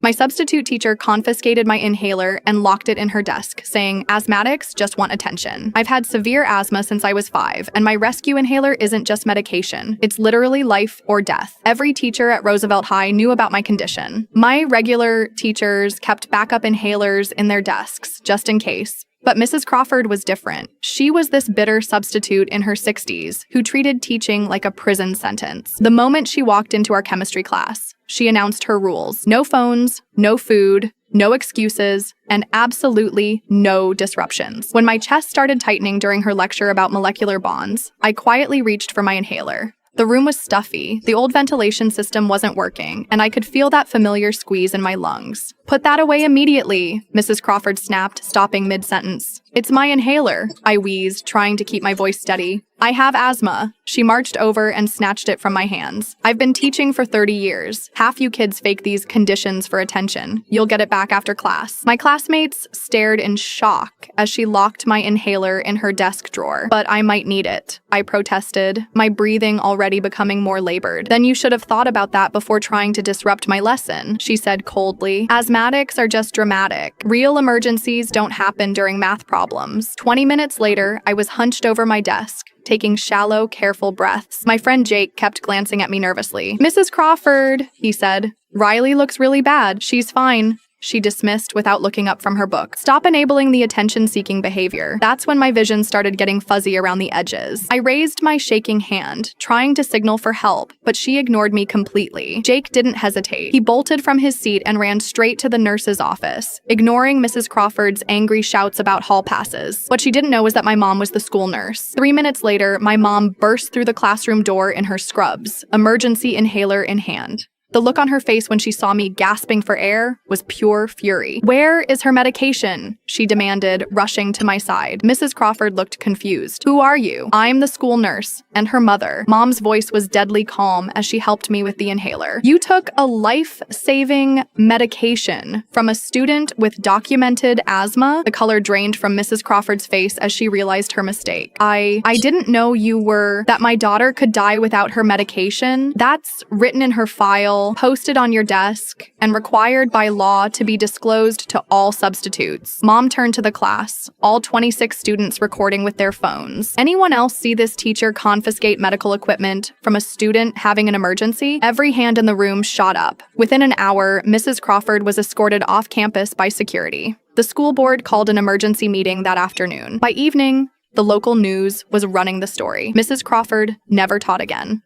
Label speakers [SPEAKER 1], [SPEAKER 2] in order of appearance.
[SPEAKER 1] My substitute teacher confiscated my inhaler and locked it in her desk, saying, "Asthmatics just want attention." I've had severe asthma since I was 5, and my rescue inhaler isn't just medication. It's literally life or death. Every teacher at Roosevelt High knew about my condition. My regular teachers kept backup inhalers in their desks, just in case. But Mrs. Crawford was different. She was this bitter substitute in her 60s who treated teaching like a prison sentence. The moment she walked into our chemistry class, she announced her rules. No phones, no food, no excuses, and absolutely no disruptions. When my chest started tightening during her lecture about molecular bonds, I quietly reached for my inhaler. The room was stuffy, the old ventilation system wasn't working, and I could feel that familiar squeeze in my lungs. "Put that away immediately," Mrs. Crawford snapped, stopping mid-sentence. "It's my inhaler," I wheezed, trying to keep my voice steady. "I have asthma." She marched over and snatched it from my hands. "I've been teaching for 30 years. Half you kids fake these conditions for attention. You'll get it back after class." My classmates stared in shock as she locked my inhaler in her desk drawer. "But I might need it," I protested, my breathing already becoming more labored. "Then you should have thought about that before trying to disrupt my lesson," she said coldly. "Asthmatics are just dramatic. Real emergencies don't happen during math problems." 20 minutes later, I was hunched over my desk, taking shallow, careful breaths. My friend Jake kept glancing at me nervously. "Mrs. Crawford," he said, "Riley looks really bad. She's fine," she dismissed without looking up from her book. "Stop enabling the attention-seeking behavior." That's when my vision started getting fuzzy around the edges. I raised my shaking hand, trying to signal for help, but she ignored me completely. Jake didn't hesitate. He bolted from his seat and ran straight to the nurse's office, ignoring Mrs. Crawford's angry shouts about hall passes. What she didn't know was that my mom was the school nurse. 3 minutes later, my mom burst through the classroom door in her scrubs, emergency inhaler in hand. The look on her face when she saw me gasping for air was pure fury. "Where is her medication?" she demanded, rushing to my side. Mrs. Crawford looked confused. "Who are you?" "I'm the school nurse and her mother." Mom's voice was deadly calm as she helped me with the inhaler. "You took a life-saving medication from a student with documented asthma?" The color drained from Mrs. Crawford's face as she realized her mistake. I didn't know that my daughter could die without her medication. That's written in her file, posted on your desk, and required by law to be disclosed to all substitutes." Mom turned to the class, all 26 students recording with their phones. "Anyone else see this teacher confiscate medical equipment from a student having an emergency?" Every hand in the room shot up. Within an hour, Mrs. Crawford was escorted off campus by security. The school board called an emergency meeting that afternoon. By evening, the local news was running the story. Mrs. Crawford never taught again.